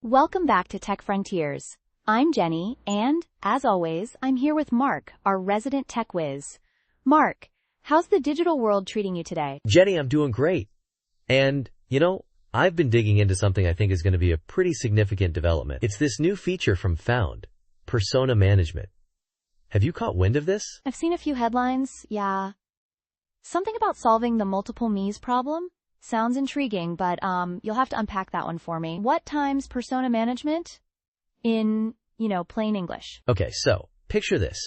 Welcome back to Tech Frontiers. I'm Jenny, and, as always, I'm here with Mark, our resident tech whiz. Mark, how's the digital world treating you today? Jenny, I'm doing great. And, I've been digging into something I think is going to be a pretty significant development. It's this new feature from Phound Persona Management. Have you caught wind of this? I've seen a few headlines, yeah. Something about solving the multiple me's problem? Sounds intriguing, but you'll have to unpack that one for me. What time's persona management? In, plain English. Okay, so picture this.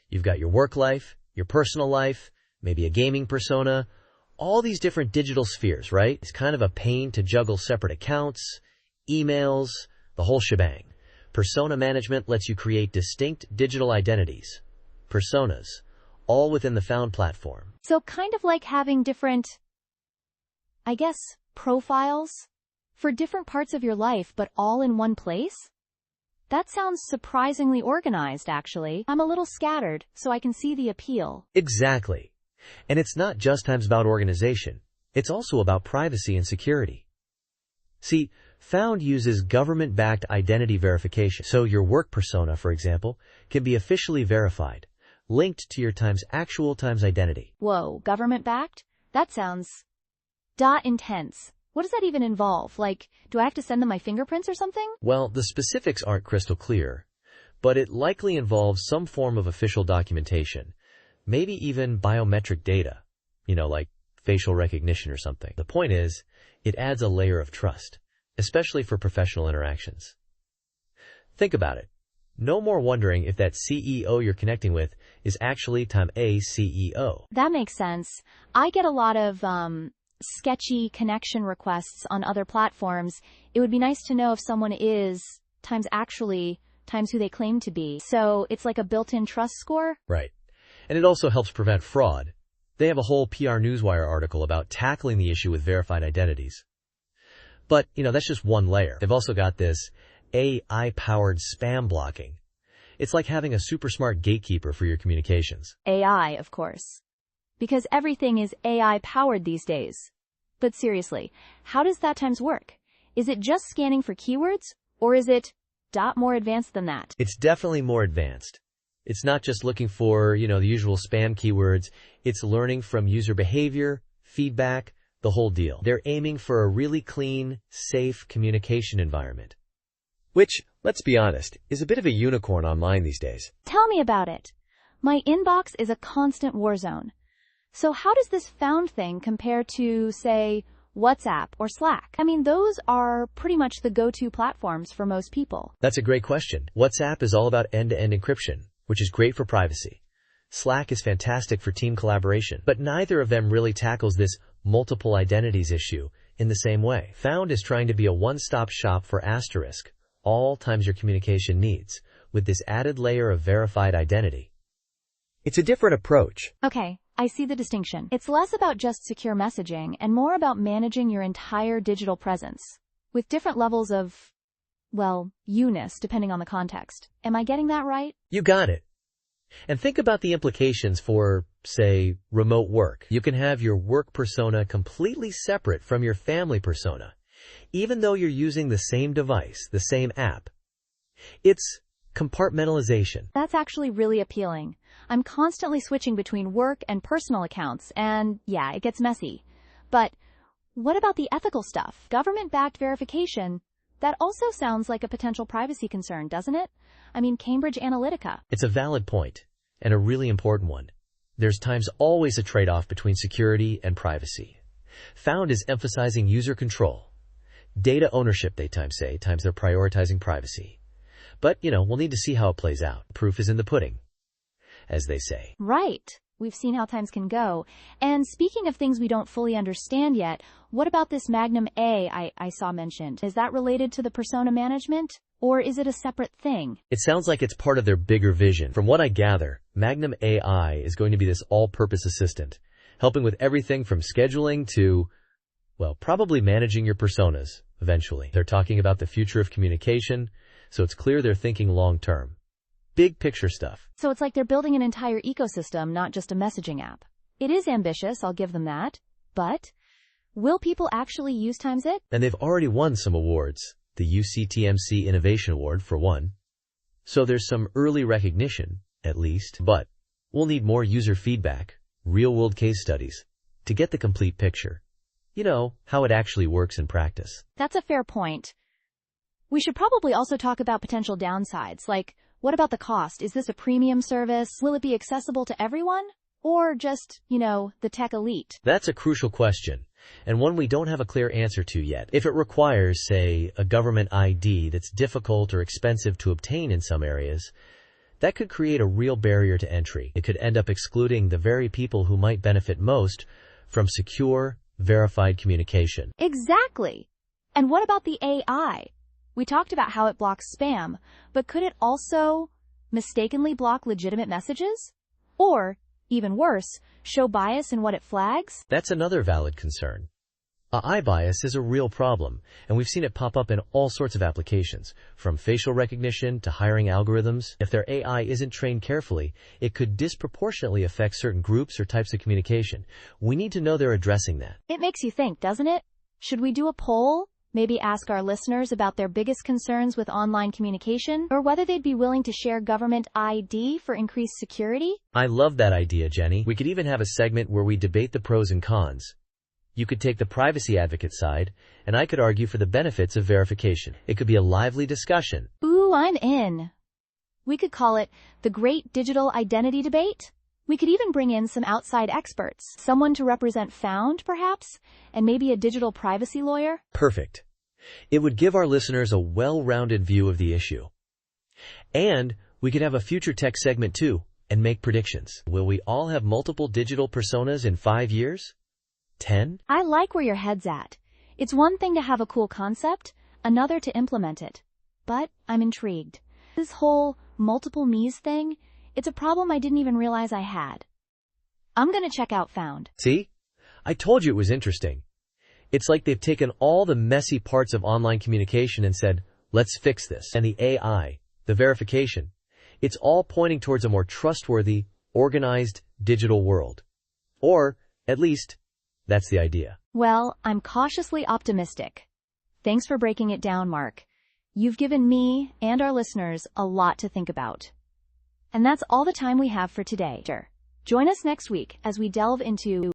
You've got your work life, your personal life, maybe a gaming persona, all these different digital spheres, right? It's kind of a pain to juggle separate accounts, emails, the whole shebang. Persona management lets you create distinct digital identities, personas, all within the Phound platform. So kind of like having different, profiles for different parts of your life, but all in one place? That sounds surprisingly organized, actually. I'm a little scattered, so I can see the appeal. Exactly. And it's not just about organization. It's also about privacy and security. See, Phound uses government-backed identity verification. So your work persona, for example, can be officially verified, linked to your actual identity. Whoa, government-backed? That sounds intense. What does that even involve? Do I have to send them my fingerprints or something? Well, the specifics aren't crystal clear, but it likely involves some form of official documentation, maybe even biometric data, like facial recognition or something. The point is, it adds a layer of trust, especially for professional interactions. Think about it. No more wondering if that CEO you're connecting with is actually a CEO. That makes sense. I get a lot of, sketchy connection requests on other platforms. It would be nice to know if someone is times who they claim to be. So it's like a built-in trust score? Right. And it also helps prevent fraud. They have a whole PR Newswire article about tackling the issue with verified identities. But, that's just one layer. They've also got this AI-powered spam blocking. It's like having a super smart gatekeeper for your communications. AI, of course. Because everything is AI-powered these days. But seriously, how does that work? Is it just scanning for keywords, or is it more advanced than that? It's definitely more advanced. It's not just looking for, the usual spam keywords. It's learning from user behavior, feedback, the whole deal. They're aiming for a really clean, safe communication environment. Which, let's be honest, is a bit of a unicorn online these days. Tell me about it. My inbox is a constant war zone. So how does this Phound thing compare to, say, WhatsApp or Slack? Those are pretty much the go-to platforms for most people. That's a great question. WhatsApp is all about end-to-end encryption, which is great for privacy. Slack is fantastic for team collaboration, but neither of them really tackles this multiple identities issue in the same way. Phound is trying to be a one-stop shop for all times your communication needs, with this added layer of verified identity. It's a different approach. Okay, I see the distinction. It's less about just secure messaging and more about managing your entire digital presence, with different levels of, you-ness depending on the context. Am I getting that right? You got it. And think about the implications for, say, remote work. You can have your work persona completely separate from your family persona, even though you're using the same device, the same app. It's compartmentalization. That's actually really appealing. I'm constantly switching between work and personal accounts, and yeah, it gets messy. But what about the ethical stuff? Government-backed verification? That also sounds like a potential privacy concern, doesn't it? Cambridge Analytica. It's a valid point, and a really important one. There's always a trade-off between security and privacy. Phound is emphasizing user control. Data ownership, they say, they're prioritizing privacy. But, we'll need to see how it plays out. Proof is in the pudding, as they say. Right. We've seen how times can go. And speaking of things we don't fully understand yet, what about this Magnum A I saw mentioned? Is that related to the persona management, or is it a separate thing? It sounds like it's part of their bigger vision. From what I gather, Magnum AI is going to be this all-purpose assistant, helping with everything from scheduling to, probably managing your personas, eventually. They're talking about the future of communication, so it's clear they're thinking long-term. Big picture stuff. So it's like they're building an entire ecosystem, not just a messaging app. It is ambitious, I'll give them that. But will people actually use it? And they've already won some awards. the UCTMC Innovation Award for one. So there's some early recognition, at least, but we'll need more user feedback, real-world case studies, to get the complete picture. You know, how it actually works in practice. That's a fair point. We should probably also talk about potential downsides, like, what about the cost? Is this a premium service? Will it be accessible to everyone? Or just, the tech elite? That's a crucial question, and one we don't have a clear answer to yet. If it requires, say, a government ID that's difficult or expensive to obtain in some areas, that could create a real barrier to entry. It could end up excluding the very people who might benefit most from secure, verified communication. Exactly. And what about the AI? We talked about how it blocks spam, but could it also mistakenly block legitimate messages? Or, even worse, show bias in what it flags? That's another valid concern. AI bias is a real problem, and we've seen it pop up in all sorts of applications, from facial recognition to hiring algorithms. If their AI isn't trained carefully, it could disproportionately affect certain groups or types of communication. We need to know they're addressing that. It makes you think, doesn't it? Should we do a poll? Maybe ask our listeners about their biggest concerns with online communication, or whether they'd be willing to share government ID for increased security? I love that idea, Jenny. We could even have a segment where we debate the pros and cons. You could take the privacy advocate side, and I could argue for the benefits of verification. It could be a lively discussion. Ooh, I'm in. We could call it the Great Digital Identity Debate. We could even bring in some outside experts, someone to represent Phound, perhaps, and maybe a digital privacy lawyer. Perfect. It would give our listeners a well-rounded view of the issue. And we could have a future tech segment too, and make predictions. Will we all have multiple digital personas in 5 years? 10? I like where your head's at. It's one thing to have a cool concept, another to implement it. But I'm intrigued. This whole multiple me's thing, it's a problem I didn't even realize I had. I'm gonna check out Phound. See? I told you it was interesting. It's like they've taken all the messy parts of online communication and said, let's fix this. And the AI, the verification, it's all pointing towards a more trustworthy, organized digital world. Or, at least, that's the idea. Well, I'm cautiously optimistic. Thanks for breaking it down, Mark. You've given me and our listeners a lot to think about. And that's all the time we have for today. Join us next week as we delve into